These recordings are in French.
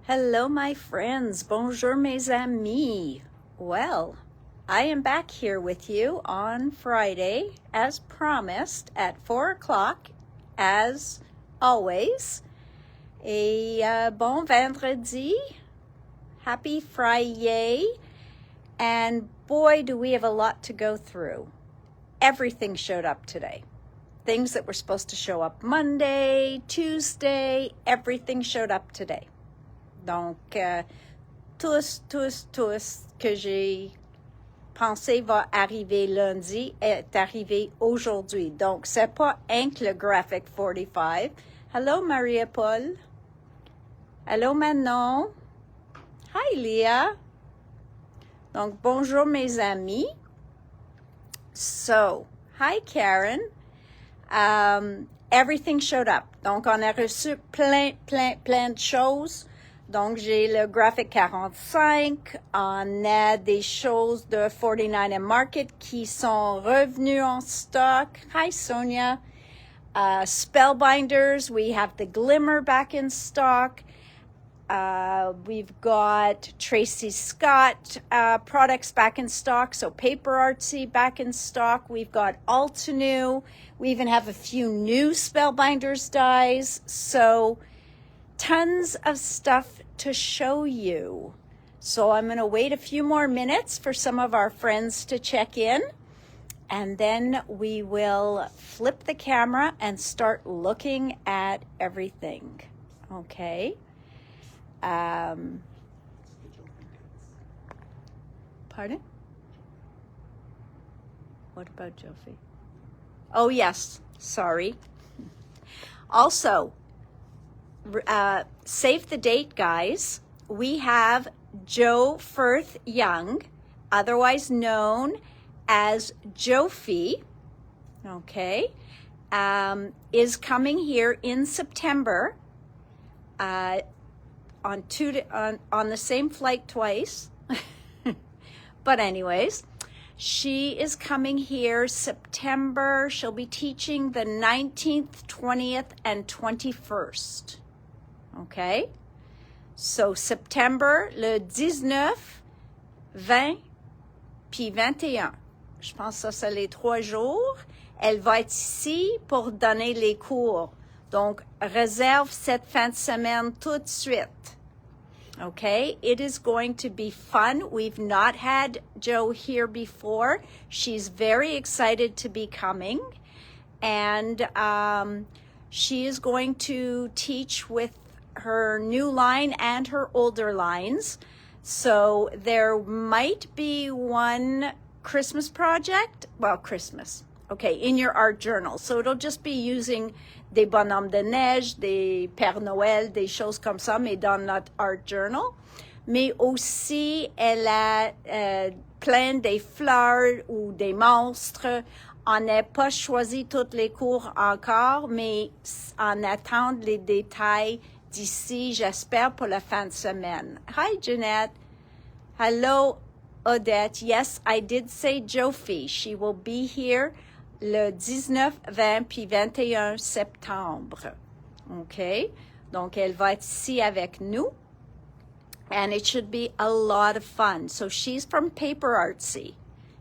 Hello, my friends. Bonjour, mes amis. Well, I am back here with you on Friday, as promised, at 4 o'clock, as always. Et bon vendredi. Happy Friday. And boy, do we have a lot to go through. Everything showed up today. Things that were supposed to show up Monday, Tuesday, everything showed up today. Donc, tous que j'ai pensé va arriver lundi est arrivé aujourd'hui. Donc, c'est pas un que le graphic 45. Hello, Maria-Paul. Hello, Manon. Hi, Leah. Donc, bonjour, mes amis. So, hi, Karen. Everything showed up. Donc, on a reçu plein de choses. Donc, j'ai le graphic 45. On a des choses de 49 and Market qui sont revenues en stock. Hi, Sonia. Spellbinders, we have the Glimmer back in stock. We've got Tracy Scott products back in stock, so Paper Artsy back in stock. We've got Altenew. We even have a few new Spellbinders dies. So tons of stuff to show you. So I'm going to wait a few more minutes for some of our friends to check in. And then we will flip the camera and start looking at everything. Okay. Pardon? What about Jofi? Oh, yes. Sorry. Also, save the date, guys. We have Joe Firth Young, otherwise known as Jofi, okay, is coming here in September on the same flight twice. But anyways, she is coming here September. She'll be teaching the 19th, 20th, and 21st. Okay? So September, le 19, 20, puis 21. Je pense que ça, c'est les 3 jours. Elle va être ici pour donner les cours. Donc, réserve cette fin de semaine tout de suite. Okay? It is going to be fun. We've not had Jo here before. She's very excited to be coming. And she is going to teach with her new line and her older lines. So there might be one Christmas project. Well, Christmas. Okay, in your art journal. So it'll just be using des bonhommes de neige, des Père Noël, des choses comme ça, mais dans notre art journal. Mais aussi, elle a plein des fleurs ou des monstres. On n'a pas choisi tous les cours encore, mais on attend les détails d'ici, j'espère, pour la fin de semaine. Hi, Jeanette. Hello, Odette. Yes, I did say Jofi. She will be here le 19, 20 puis 21 septembre. OK? Donc, elle va être ici avec nous. And it should be a lot of fun. So she's from Paper Artsy.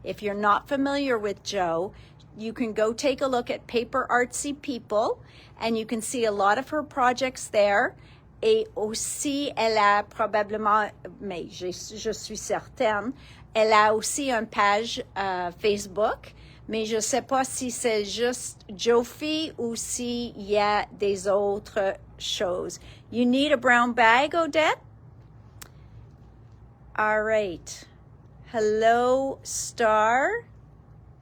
If you're not familiar with Jo, you can go take a look at Paper Artsy People, and you can see a lot of her projects there. Et aussi, elle a probablement, mais je suis certaine, elle a aussi une page Facebook, mais je ne sais pas si c'est juste Jofi ou s'il y a des autres choses. You need a brown bag, Odette? All right. Hello, Star.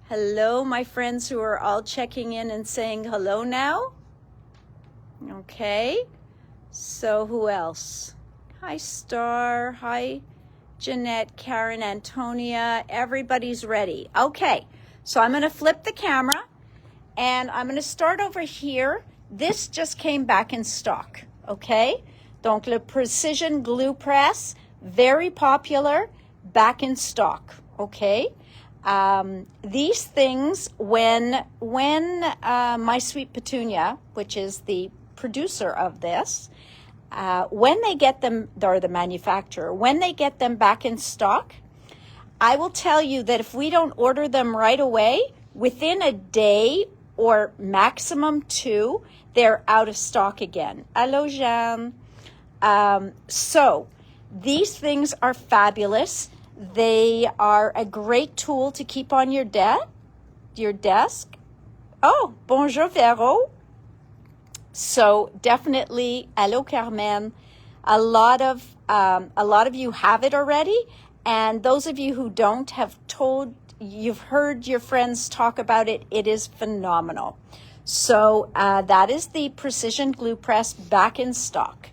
Hello, my friends who are all checking in and saying hello now. Okay. So who else? Hi, Star. Hi, Jeanette, Karen, Antonia. Everybody's ready. Okay. So I'm going to flip the camera, and I'm going to start over here. This just came back in stock. Okay. Donc, le Precision Glue Press, very popular, back in stock. Okay. These things, when My Sweet Petunia, which is the producer of this, when they get them, or the manufacturer, when they get them back in stock, I will tell you that if we don't order them right away, within a day or maximum 2, they're out of stock again. Hello, Jeanne. So these things are fabulous. They are a great tool to keep on your desk. Oh, bonjour, Vero. So definitely, hello, Carmen. A lot of you have it already, and those of you who don't you've heard your friends talk about it. It is phenomenal. So that is the Precision Glue Press back in stock.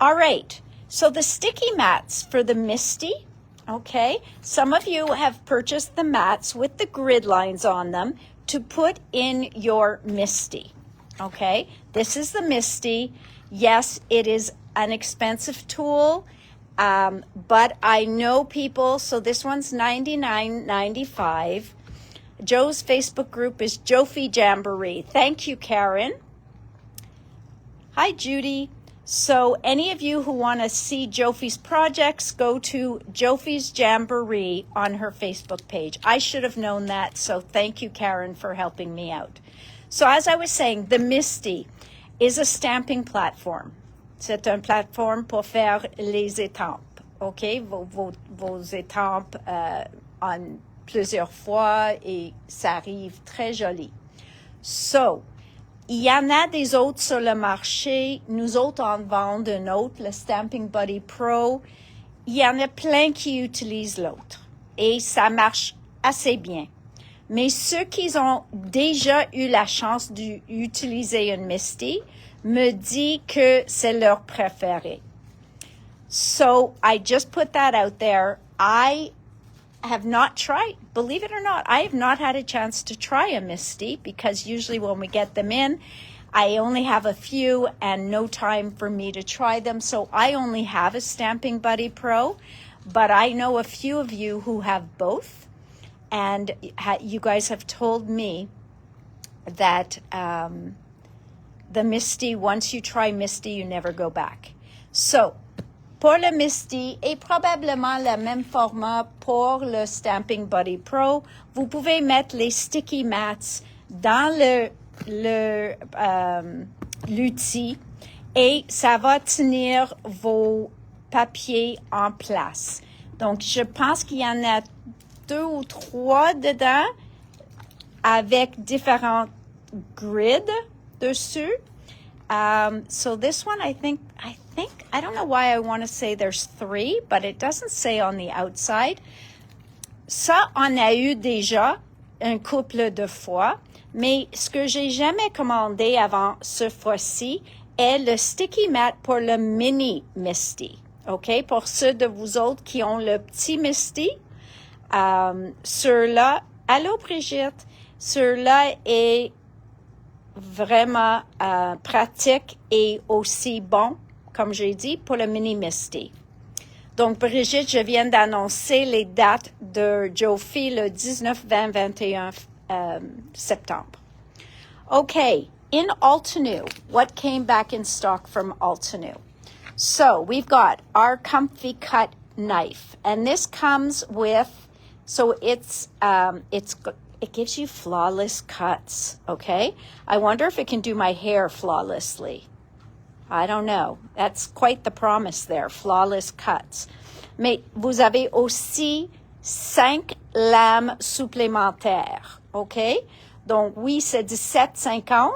All right. So the sticky mats for the Misty. Okay. Some of you have purchased the mats with the grid lines on them to put in your Misty. Okay, this is the Misty. Yes, it is an expensive tool, but I know people, so this one's $99.95. Joe's Facebook group is Jofi Jamboree. Thank you, Karen. Hi, Judy. So any of you who want to see Jofi's projects, go to Jofi's Jamboree on her Facebook page. I should have known that, so thank you, Karen, for helping me out. So as I was saying, the Misty is a stamping platform. C'est une plateforme pour faire les étampes, OK? Vos étampes en plusieurs fois et ça arrive très joli. So, il y en a des autres sur le marché. Nous autres, on vend un autre, le Stamping Buddy Pro. Il y en a plein qui utilisent l'autre et ça marche assez bien. Mais ceux qui ont déjà eu la chance d'utiliser une Misty me disent que c'est leur préféré. So I just put that out there. I have not tried, believe it or not, I have not had a chance to try a Misty because usually when we get them in, I only have a few and no time for me to try them. So I only have a Stamping Buddy Pro, but I know a few of you who have both. And you guys have told me that the Misty, once you try Misty, you never go back. So, pour le Misty et probablement le même format pour le Stamping Buddy Pro, vous pouvez mettre les sticky mats dans l'outil et ça va tenir vos papiers en place. Donc, je pense qu'il y en a 2 ou 3 dedans avec différents grids dessus. So this one, I think, I don't know why I want to say there's 3, but it doesn't say on the outside. Ça, on a eu déjà un couple de fois, mais ce que j'ai jamais commandé avant ce fois-ci est le sticky mat pour le mini Misty. OK? Pour ceux de vous autres qui ont le petit Misty, ceux-là, allô Brigitte, ceux-là est vraiment pratique et aussi bon, comme j'ai dit, pour le mini Misty. Donc Brigitte, je viens d'annoncer les dates de Jofi le 19, 20, 21 septembre. Okay, in Altenew, what came back in stock from Altenew? So we've got our Comfy Cut knife, and this comes with, so it gives you flawless cuts, okay? I wonder if it can do my hair flawlessly. I don't know. That's quite the promise there, flawless cuts. Mais vous avez aussi 5 lames supplémentaires, OK? Donc oui, c'est 17,50.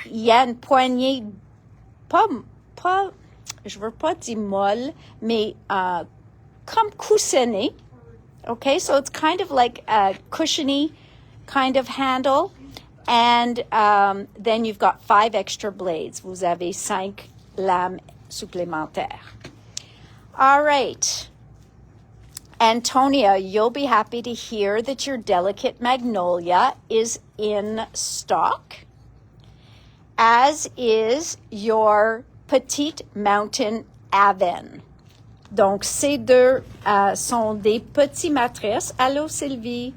Il y a une poignée, pas, je veux pas dire molle, mais comme coussiné. Okay, so it's kind of like a cushiony kind of handle. And then you've got 5 extra blades. Vous avez 5 lames supplémentaires. All right. Antonia, you'll be happy to hear that your Delicate Magnolia is in stock, as is your Petite Mountain Aven. Donc, ces deux sont des petits matrices. Hello, Sylvie.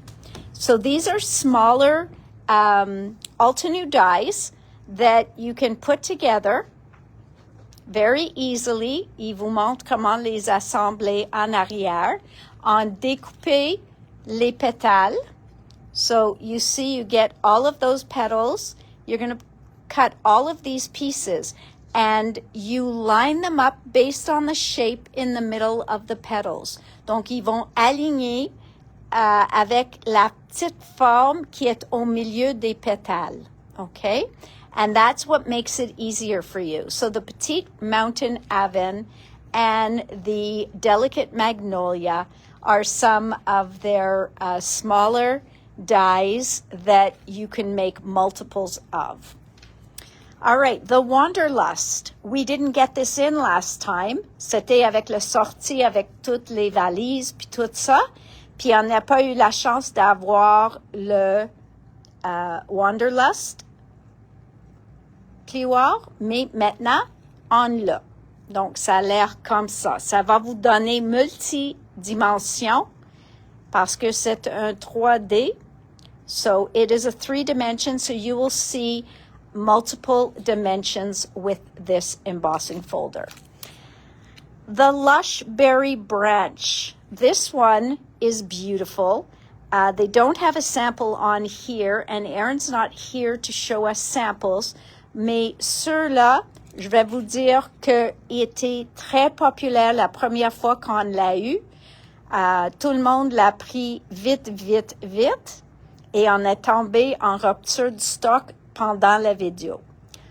So these are smaller Altenew dies that you can put together very easily. Il vous montre comment les assembler en arrière, en découper les pétales. So you see, you get all of those petals. You're going to cut all of these pieces and you line them up based on the shape in the middle of the petals. Donc, ils vont aligner avec la petite forme qui est au milieu des pétales. Okay? And that's what makes it easier for you. So the petite mountain aven and the delicate magnolia are some of their smaller dies that you can make multiples of. All right, the Wanderlust. We didn't get this in last time. C'était avec le sortie, avec toutes les valises, puis tout ça. Puis on n'a pas eu la chance d'avoir le Wanderlust plioir, mais maintenant, on l'a. Donc, ça a l'air comme ça. Ça va vous donner multidimensions parce que c'est un 3D. So, it is a 3-dimension, so you will see multiple dimensions with this embossing folder. The Lush Berry Branch. This one is beautiful. They don't have a sample on here, and Erin's not here to show us samples, mais ceux-là, je vais vous dire qu'il était très populaire la première fois qu'on l'a eu. Tout le monde l'a pris vite, vite, vite, et on est tombé en rupture du stock pendant la vidéo.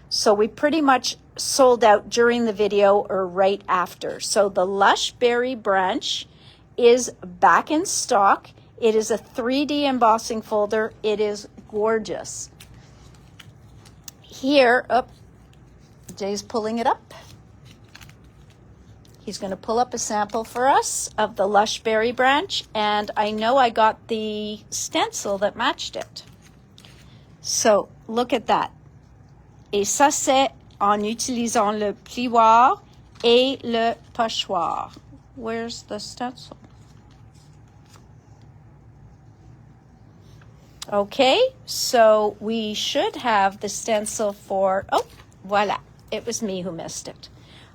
So we pretty much sold out during the video or right after. So the Lush Berry Branch is back in stock. It is a 3D embossing folder. It is gorgeous. Here, Jay's pulling it up. He's going to pull up a sample for us of the Lush Berry Branch, and I know I got the stencil that matched it. So, look at that. Et ça, c'est en utilisant le plioir et le pochoir. Where's the stencil? Okay, so we should have the stencil for, oh, voilà. It was me who missed it.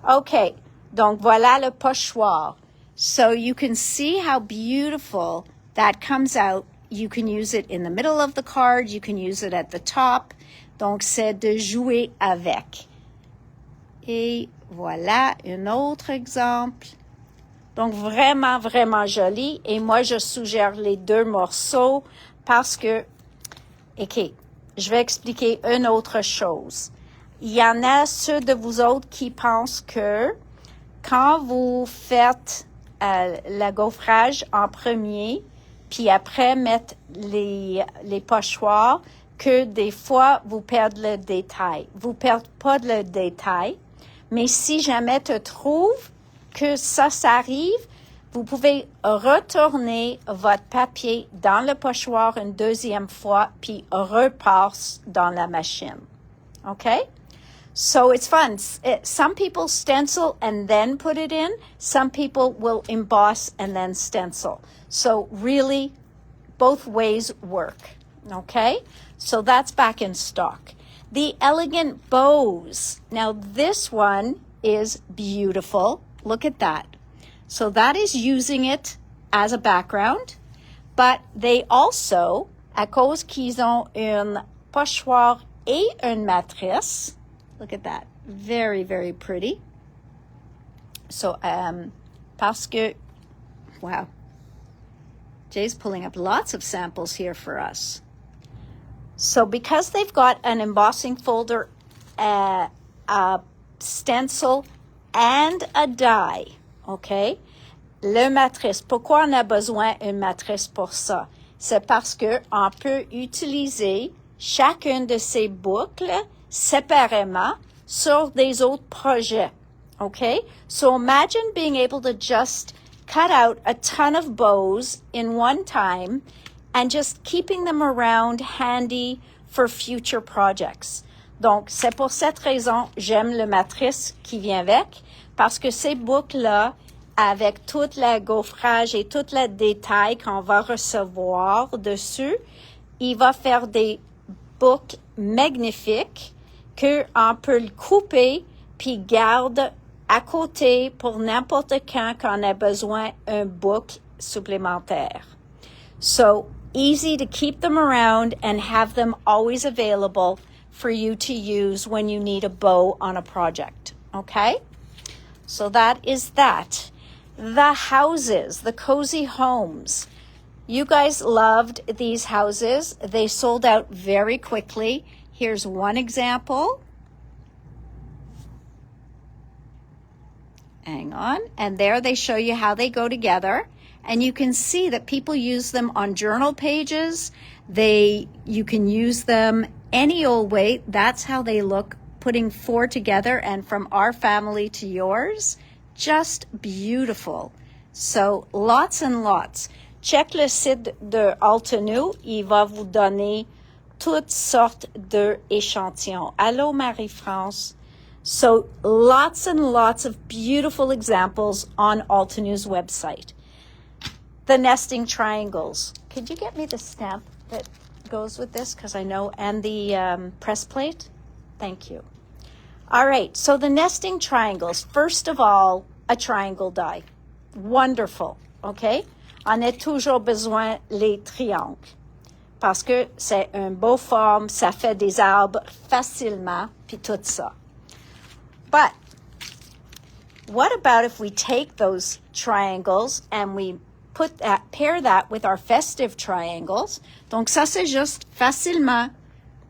Okay, donc voilà le pochoir. So you can see how beautiful that comes out. You can use it in the middle of the card. You can use it at the top. Donc, c'est de jouer avec. Et voilà un autre exemple. Donc, vraiment, vraiment joli. Et moi, je suggère les deux morceaux parce que, OK, je vais expliquer une autre chose. Il y en a ceux de vous autres qui pensent que quand vous faites le gaufrage en premier, puis après mettre les pochoirs, que des fois, vous perdez le détail. Vous ne perdez pas le détail, mais si jamais tu trouves que ça arrive, vous pouvez retourner votre papier dans le pochoir une deuxième fois, puis repasse dans la machine. Okay? So it's fun. Some people stencil and then put it in. Some people will emboss and then stencil. So really, both ways work. Okay? So that's back in stock. The Elegant Bows. Now this one is beautiful. Look at that. So that is using it as a background. But they also, à cause qu'ils ont un pochoir et une matrice, look at that. Very, very pretty. So, parce que, wow. Jay's pulling up lots of samples here for us. So because they've got an embossing folder, a stencil, and a die, okay? Le matrice. Pourquoi on a besoin d'une matrice pour ça? C'est parce que on peut utiliser chacune de ces boucles séparément sur des autres projets, okay? So imagine being able to just cut out a ton of bows in one time and just keeping them around handy for future projects. Donc, c'est pour cette raison, j'aime le matrice qui vient avec, parce que ces boucles-là, avec tout le gaufrage et tout le détail qu'on va recevoir dessus, il va faire des boucles magnifiques qu'on peut le couper puis garde à côté pour n'importe quand qu'on a besoin un book supplémentaire. So easy to keep them around and have them always available for you to use when you need a bow on a project. Okay? So that is that. The houses, the cozy homes. You guys loved these houses. They sold out very quickly. Here's one example. Hang on. And there they show you how they go together. And you can see that people use them on journal pages. You can use them any old way. That's how they look, putting 4 together and from our family to yours. Just beautiful. So lots and lots. Check le site de Alteneau. Il va vous donner toutes sortes d'échantillons. Allô, Marie-France. So lots and lots of beautiful examples on Alteneau's website. The nesting triangles. Could you get me the stamp that goes with this? Because I know, and the press plate. Thank you. All right, so the nesting triangles. First of all, a triangle die. Wonderful, okay? On a toujours besoin les triangles. Parce que c'est une beau forme, ça fait des arbres facilement, puis tout ça. But what about if we take those triangles and we pair that with our festive triangles? Donc ça, c'est juste facilement,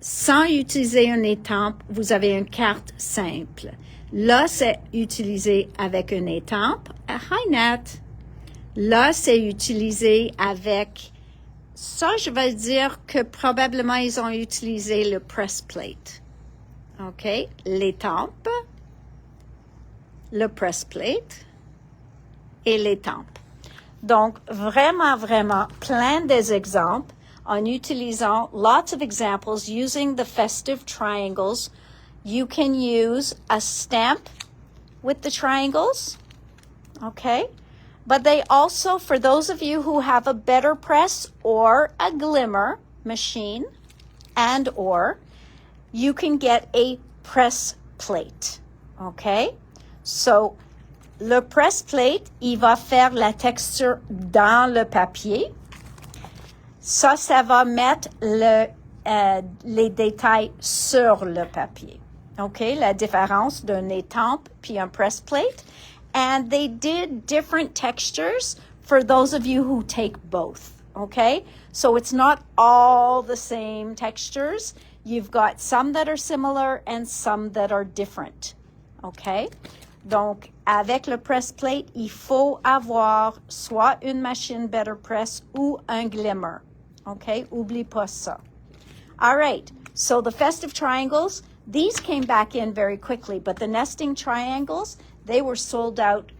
sans utiliser une étampe, vous avez une carte simple. Là, c'est utilisé avec une étampe. Hi, Nat. Là, c'est utilisé avec... Ça, je vais dire que probablement, ils ont utilisé le press plate. OK? L'étampe, le press plate et l'étampe. Donc, vraiment, vraiment, plein des exemples en utilisant lots of examples using the festive triangles. You can use a stamp with the triangles, okay? But they also, for those of you who have a better press or a glimmer machine or, you can get a press plate, okay? So, le press plate, il va faire la texture dans le papier. Ça va mettre les détails sur le papier. Okay, la différence d'une étampe puis un press plate. And they did different textures for those of you who take both. Okay, so it's not all the same textures. You've got some that are similar and some that are different. Okay, donc avec le press plate, il faut avoir soit une machine Better Press ou un glimmer. Okay, oublie pas ça. All right, so the festive triangles, these came back in very quickly, but the nesting triangles, they were sold out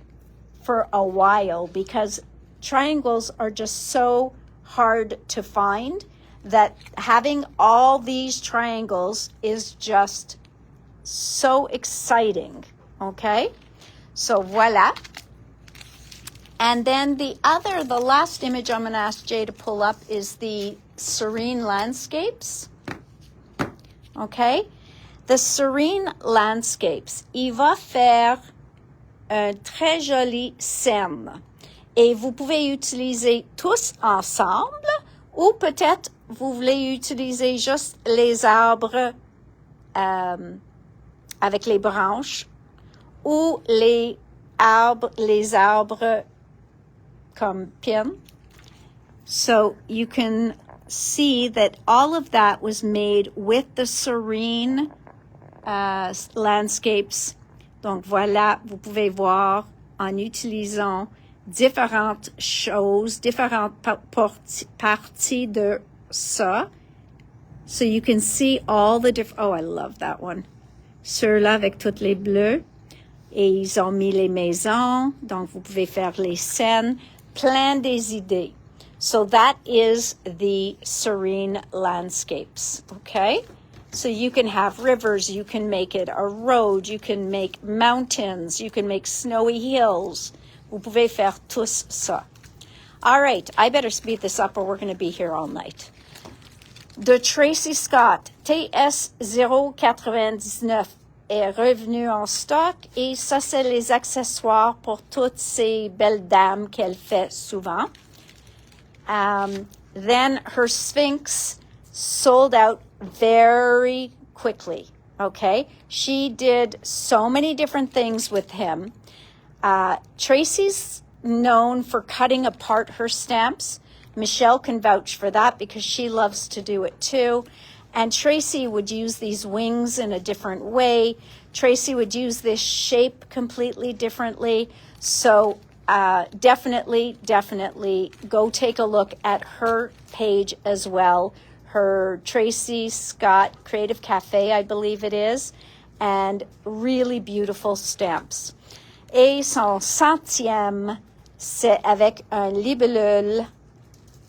for a while because triangles are just so hard to find that having all these triangles is just so exciting, okay? So voila. And then the last image I'm going to ask Jay to pull up is the serene landscapes, okay? The serene landscapes, il va faire un très joli scène. Et vous pouvez utiliser tous ensemble ou peut-être vous voulez utiliser juste les arbres avec les branches ou les arbres comme pin. So you can see that all of that was made with the serene landscapes. Donc voilà, vous pouvez voir en utilisant différentes choses, différentes parties de ça. So you can see all the different... Oh, I love that one. Ceux-là avec toutes les bleus. Et ils ont mis les maisons. Donc vous pouvez faire les scènes. Plein des idées. So that is the serene landscapes, okay? So you can have rivers, you can make it a road, you can make mountains, you can make snowy hills. Vous pouvez faire tous ça. All right, I better speed this up or we're going to be here all night. De Tracy Scott, TS 099, est revenu en stock et ça, c'est les accessoires pour toutes ces belles dames qu'elle fait souvent. Then her Sphinx sold out very quickly, okay? She did so many different things with him. Tracy's known for cutting apart her stamps. Michelle can vouch for that because she loves to do it too. And Tracy would use these wings in a different way. Tracy would use this shape completely differently. So definitely go take a look at her page as well. Her Tracy Scott Creative Cafe, I believe it is. And really beautiful stamps. Et son centième, c'est avec un libellule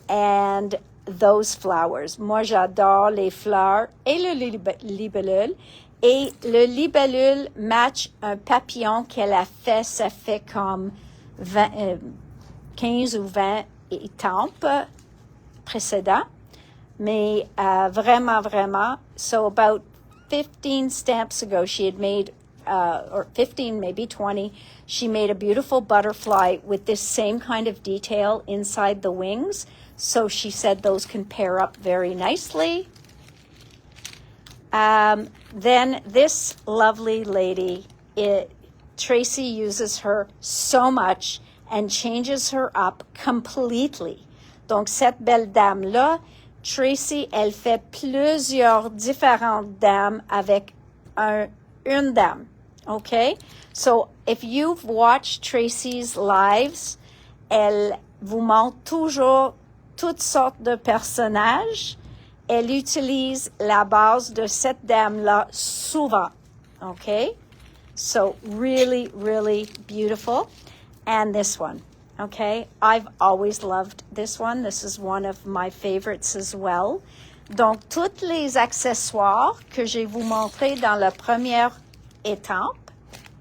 and those flowers. Moi, j'adore les fleurs et le libellule. Et le libellule match un papillon qu'elle a fait. Ça fait comme 15 ou 20 étampes précédents. Mais vraiment. So about 15 stamps ago, she had made, or 15, maybe 20, she made a beautiful butterfly with this same kind of detail inside the wings. So she said those can pair up very nicely. Then this lovely lady, Tracy uses her so much and changes her up completely. Donc cette belle dame-là, Tracy, elle fait plusieurs différentes dames avec une dame. Okay? So if you've watched Tracy's lives, elle vous montre toujours toutes sortes de personnages. Elle utilise la base de cette dame-là souvent. Okay? So really beautiful. And this one. Okay? I've always loved this one. This is one of my favorites as well. Donc, tous les accessoires que je vais vous montrer dans la première étampe,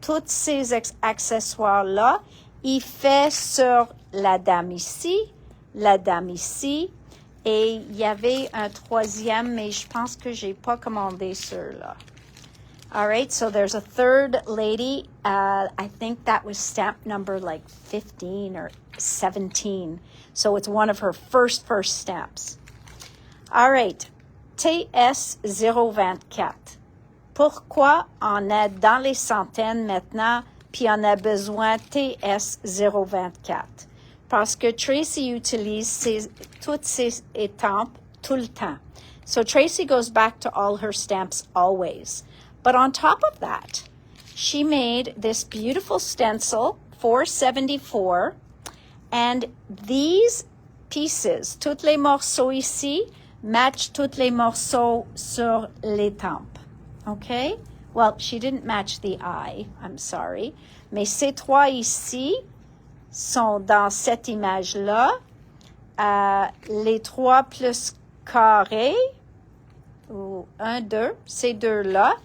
tous ces accessoires-là, il fait sur la dame ici, et il y avait un troisième, mais je pense que j'ai pas commandé ceux-là. All right, so there's a third lady. I think that was stamp number like 15 or 17. So it's one of her first stamps. All right, TS024. Pourquoi on est dans les centaines maintenant, puis on a besoin TS024? Parce que Tracy utilise toutes ces étampes tout le temps. So Tracy goes back to all her stamps always. But on top of that, she made this beautiful stencil, 474, and these pieces, tous les morceaux ici, match tous les morceaux sur l'étampe. Okay? Well, she didn't match the eye, I'm sorry. Mais ces trois ici sont dans cette image-là. Les trois plus carrés, ou 1, 2, ces deux-là,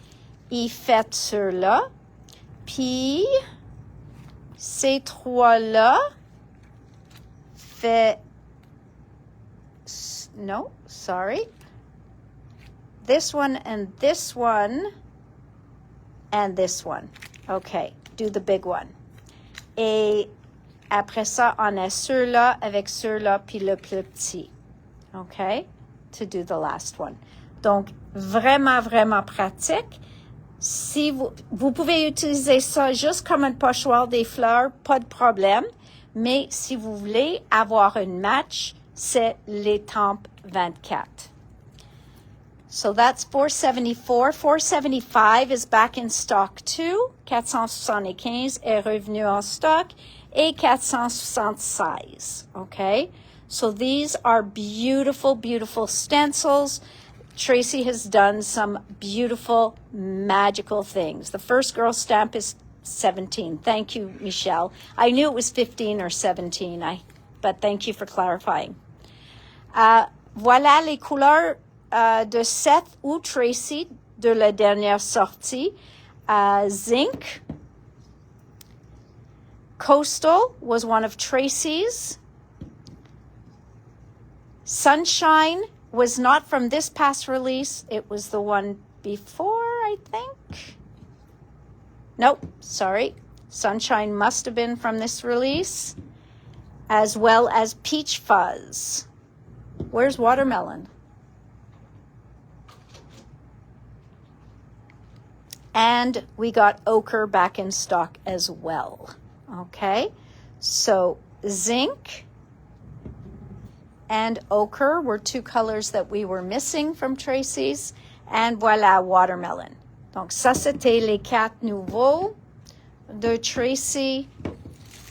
ils fait ceux-là. Puis, ces trois-là fait... No, sorry. This one and this one and this one. Okay, do the big one. Et après ça, on a ceux-là avec ceux-là, puis le plus petit. Okay, to do the last one. Donc, vraiment pratique. Si vous pouvez utiliser ça juste comme un pochoir des fleurs, pas de problème. Mais si vous voulez avoir une match, c'est l'étampe 24. So that's 474. 475 is back in stock too. 475 est revenu en stock. Et 476. Okay? So these are beautiful stencils. Tracy has done some beautiful, magical things. The first girl stamp is 17. Thank you, Michelle. I knew it was 15 or 17, but thank you for clarifying. Voilà les couleurs de Seth ou Tracy de la dernière sortie. Zinc. Coastal was one of Tracy's. Sunshine was not from this past release. It was the one before, I think. Nope, sorry. Sunshine must have been from this release, as well as Peach Fuzz. Where's Watermelon? And we got Ochre back in stock as well. Okay, so Zinc and Ochre were two colors that we were missing from Tracy's. And voilà, Watermelon. Donc ça, c'était les 4 nouveaux de Tracy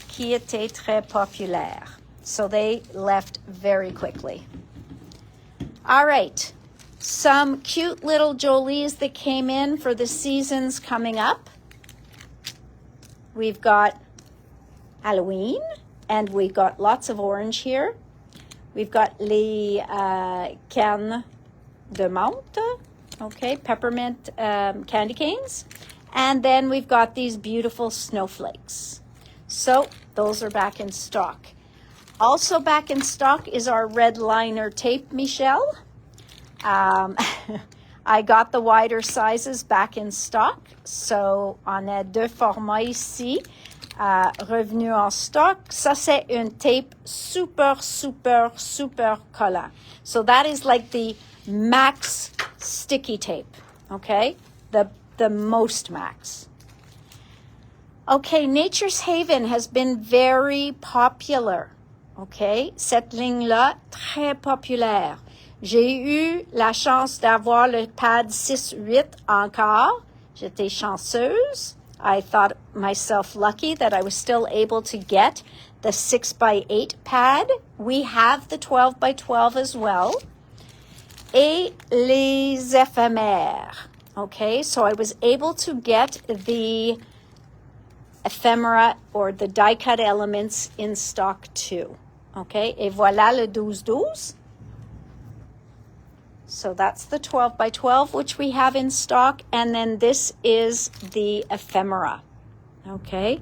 qui étaient très populaires. So they left very quickly. All right, some cute little Jolies that came in for the seasons coming up. We've got Halloween, and we've got lots of orange here. We've got les cannes de menthe, okay, peppermint candy canes. And then we've got these beautiful snowflakes. So those are back in stock. Also back in stock is our red liner tape, Michelle. I got the wider sizes back in stock. So on a deux formats ici, revenu en stock. Ça, c'est une tape super, super, super collant. So that is like the max sticky tape, okay? The most max. Okay, Nature's Haven has been very popular. OK? Cette ligne-là, très populaire. J'ai eu la chance d'avoir le pad 6-8 encore. J'étais chanceuse. I thought myself lucky that I was still able to get the 6x8 pad. We have the 12x12 as well. Et les éphémères. OK? So I was able to get the ephemera or the die-cut elements in stock too. Okay, et voilà le 12-12. So that's the 12x12, which we have in stock. And then this is the ephemera. Okay,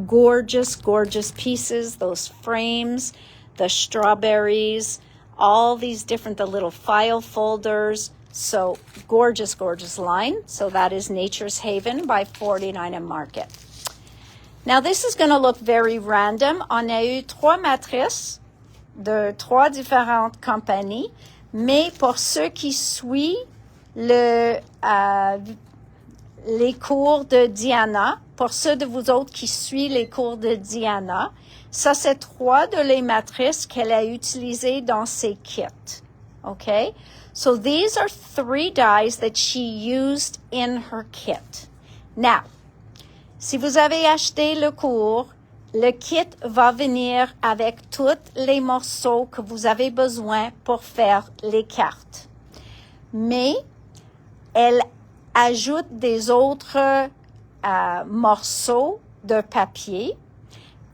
gorgeous, gorgeous pieces, those frames, the strawberries, all these different, the little file folders. So gorgeous, gorgeous line. So that is Nature's Haven by 49 and Market. Now, this is going to look very random. On a eu 3 matrices de 3 différentes compagnies, mais pour ceux qui suivent les cours de Diana, pour ceux de vous autres qui suivent les cours de Diana, ça, c'est 3 de les matrices qu'elle a utilisées dans ses kits. Okay? So these are 3 dies that she used in her kit. Now, si vous avez acheté le cours, le kit va venir avec tous les morceaux que vous avez besoin pour faire les cartes. Mais elle ajoute des autres morceaux de papier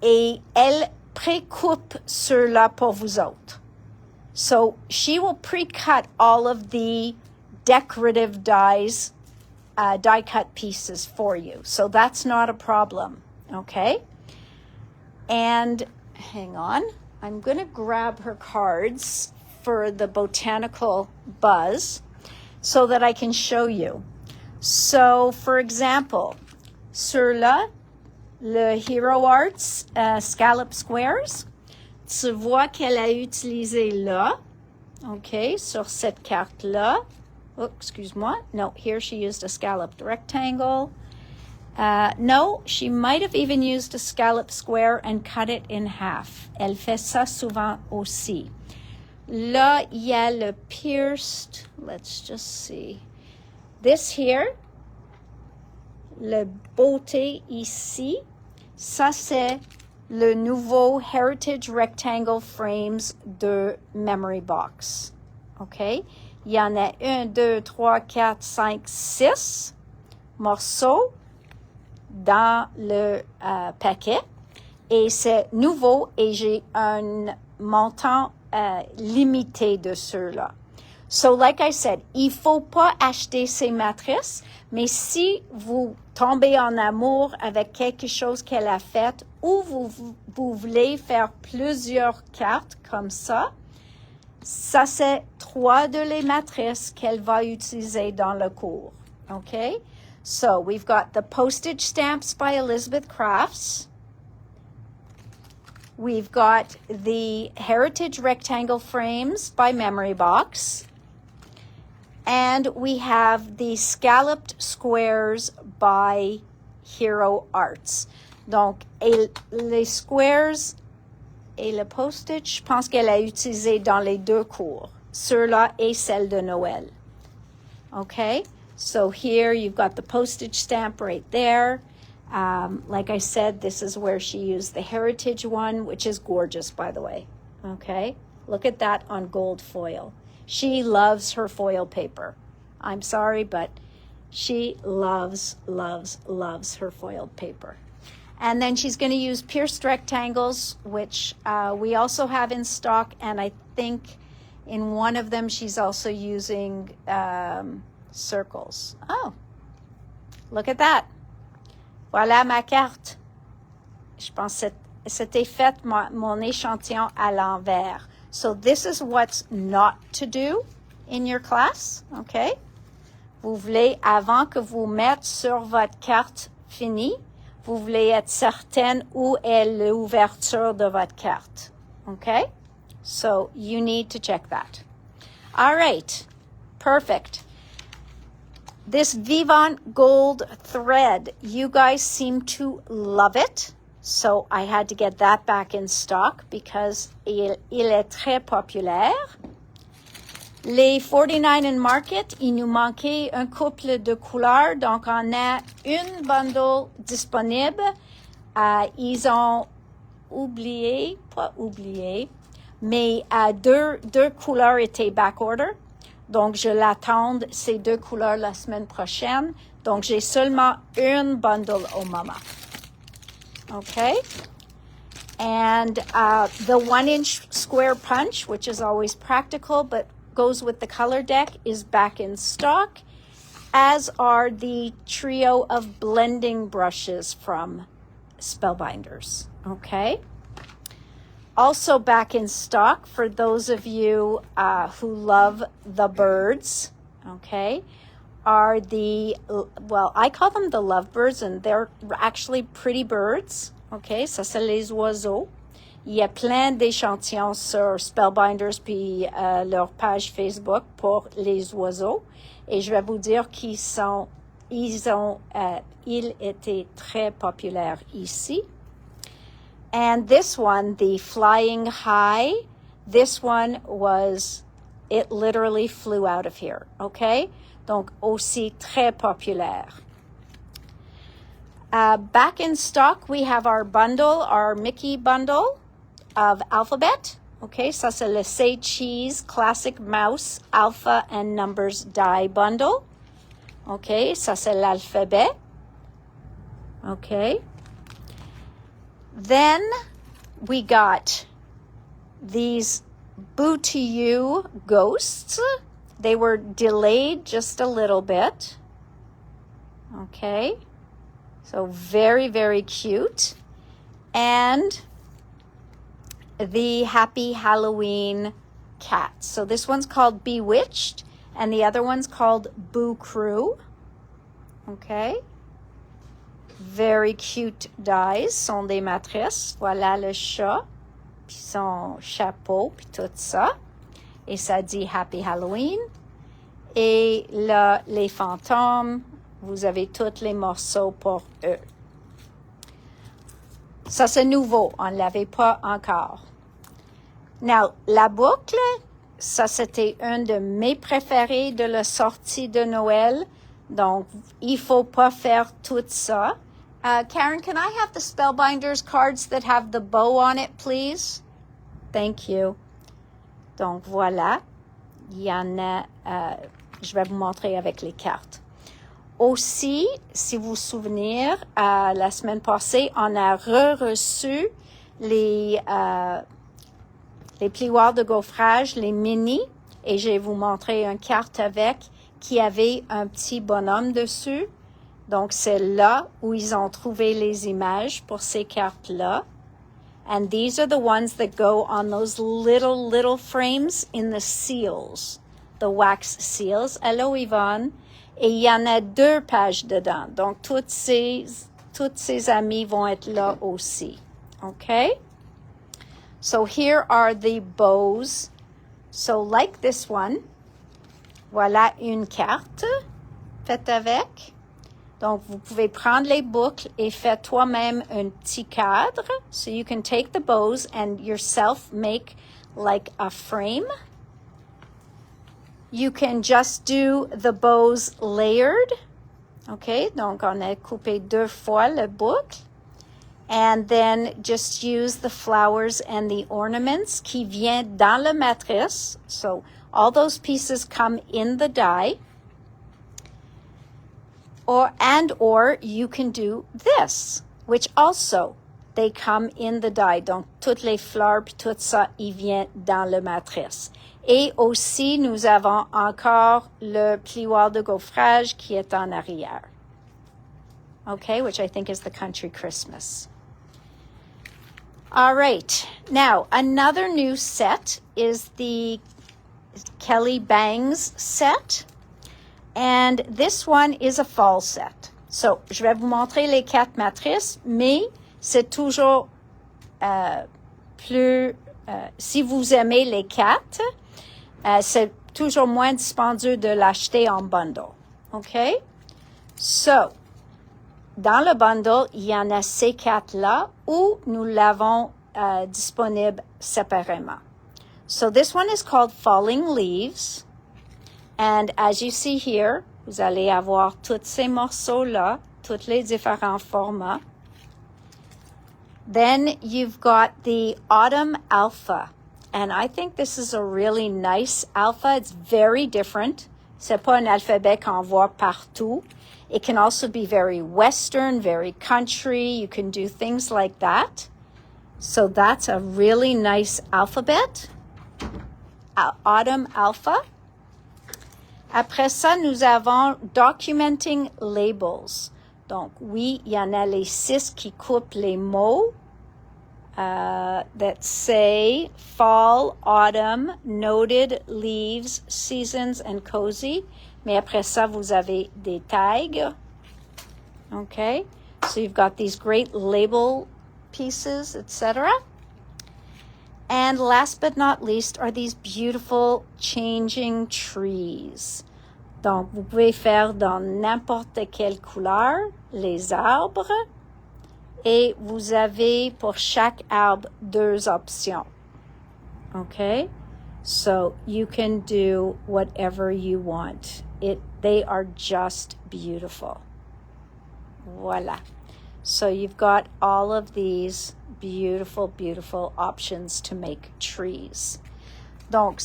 et elle pré-coupe ceux-là pour vous autres. So she will pre-cut all of the decorative dies die cut pieces for you. So that's not a problem, okay? And hang on, I'm going to grab her cards for the botanical buzz so that I can show you. So, for example, sur là, le Hero Arts Scallop Squares, tu vois qu'elle a utilisé là, okay, sur cette carte-là. Oh, excuse-moi. No, here she used a scalloped rectangle. No, she might have even used a scallop square and cut it in half. Elle fait ça souvent aussi. Là, il y a le pierced. Let's just see. This here, le beauté ici, ça c'est le nouveau Heritage Rectangle Frames de Memory Box. OK? Il y en a 1, 2, 3, 4, 5, 6 morceaux dans le paquet. Et c'est nouveau et j'ai un montant limité de ceux-là. So, like I said, il faut pas acheter ces matrices, mais si vous tombez en amour avec quelque chose qu'elle a fait ou vous voulez faire plusieurs cartes comme ça, ça c'est 3 de les matrices qu'elle va utiliser dans le cours. OK? So we've got the postage stamps by Elizabeth Crafts. We've got the Heritage Rectangle Frames by Memory Box. And we have the Scalloped Squares by Hero Arts. Donc, les squares et le postage, je pense qu'elle a utilisé dans les deux cours, ceux-là et celle de Noël. Okay, so here you've got the postage stamp right there. Like I said, this is where she used the Heritage one, which is gorgeous, by the way. Okay, look at that on gold foil. She loves her foil paper. I'm sorry, but she loves, loves, loves her foiled paper. And then she's going to use pierced rectangles, which we also have in stock. And I think in one of them, she's also using circles. Oh, look at that. Voilà ma carte. Je pense que c'était fait mon échantillon à l'envers. So this is what's not to do in your class, okay? Vous voulez, avant que vous mettez sur votre carte finie, vous voulez être certaine où est l'ouverture de votre carte, okay? So you need to check that. All right, perfect. This Vivant Gold thread, you guys seem to love it. So I had to get that back in stock because il est très populaire. Les 49 in Market, il nous manquait un couple de couleurs. Donc, on a une bundle disponible. Ils ont pas oublié, mais deux couleurs étaient backorder. Donc, je l'attends ces deux couleurs la semaine prochaine. Donc, j'ai seulement une bundle au moment. Okay, and the 1-inch square punch, which is always practical but goes with the color deck, is back in stock, as are the trio of blending brushes from Spellbinders. Okay, also back in stock for those of you who love the birds. Okay, are the, well, I call them the lovebirds, and they're actually pretty birds. OK, ça, c'est les oiseaux. Il y a plein d'échantillons sur Spellbinders puis leur page Facebook pour les oiseaux. Et je vais vous dire qu'ils étaient très populaires ici. And this one, the Flying High, this one was, it literally flew out of here. OK? Donc, aussi très populaire. Back in stock, we have our bundle, our Mickey bundle of alphabet. Okay, ça c'est le Say Cheese Classic Mouse Alpha and Numbers Die Bundle. Okay, ça c'est l'alphabet. Okay. Then we got these Boo to You ghosts. They were delayed just a little bit. Okay. So very, very cute. And the Happy Halloween cat. So this one's called Bewitched, and the other one's called Boo Crew. Okay. Very cute dies. Sont des matrices. Voilà le chat, puis son chapeau, puis tout ça. Et ça dit Happy Halloween. Et là, les fantômes, vous avez tous les morceaux pour eux. Ça, c'est nouveau. On ne l'avait pas encore. Now, la boucle, ça, c'était un de mes préférés de la sortie de Noël. Donc, il ne faut pas faire tout ça. Karen, can I have the Spellbinders cards that have the bow on it, please? Thank you. Donc, voilà. Il y en a, je vais vous montrer avec les cartes. Aussi, si vous vous souvenez, la semaine passée, on a reçu les plioirs de gaufrage, les mini, et je vais vous montrer une carte avec qui avait un petit bonhomme dessus. Donc, c'est là où ils ont trouvé les images pour ces cartes-là. And these are the ones that go on those little frames in the seals, the wax seals. Hello, Yvonne. Et il y en a 2 pages dedans. Donc, toutes ces amies vont être là aussi. Okay? So here are the bows. So like this one, voilà une carte faite avec. Donc, vous pouvez prendre les boucles et faire toi-même un petit cadre. So you can take the bows and yourself make like a frame. You can just do the bows layered. Okay, donc on a coupé 2 fois le boucle. And then just use the flowers and the ornaments qui vient dans la matrice. So all those pieces come in the die. Or you can do this, which also they come in the die. Donc toutes les fleurs puis tout ça, il vient dans la matrice. Et aussi, nous avons encore le plioir de gaufrage qui est en arrière. Okay, which I think is the Country Christmas. All right. Now, another new set is the Kelly Bangs set. And this one is a fall set. So, je vais vous montrer les 4 matrices, mais c'est toujours si vous aimez les 4, c'est toujours moins dispendieux de l'acheter en bundle. OK? So, dans le bundle, il y en a ces 4-là où nous l'avons disponible séparément. So, this one is called Falling Leaves. And as you see here, vous allez avoir tous ces morceaux-là, tous les différents formats. Then you've got the Autumn Alpha. And I think this is a really nice alpha. It's very different. C'est pas un alphabet qu'on voit partout. It can also be very Western, very country. You can do things like that. So that's a really nice alphabet. Autumn Alpha. Après ça, nous avons Documenting Labels. Donc, oui, il y en a les 6 qui coupent les mots that say fall, autumn, noted, leaves, seasons, and cozy. Mais après ça, vous avez des tags. Okay? So you've got these great label pieces, etc. And last but not least are these beautiful changing trees. Donc, vous pouvez faire dans n'importe quelle couleur les arbres. Et vous avez pour chaque arbre 2 options. Okay? So you can do whatever you want. They are just beautiful. Voila. So you've got all of these beautiful, beautiful options to make trees. Donc,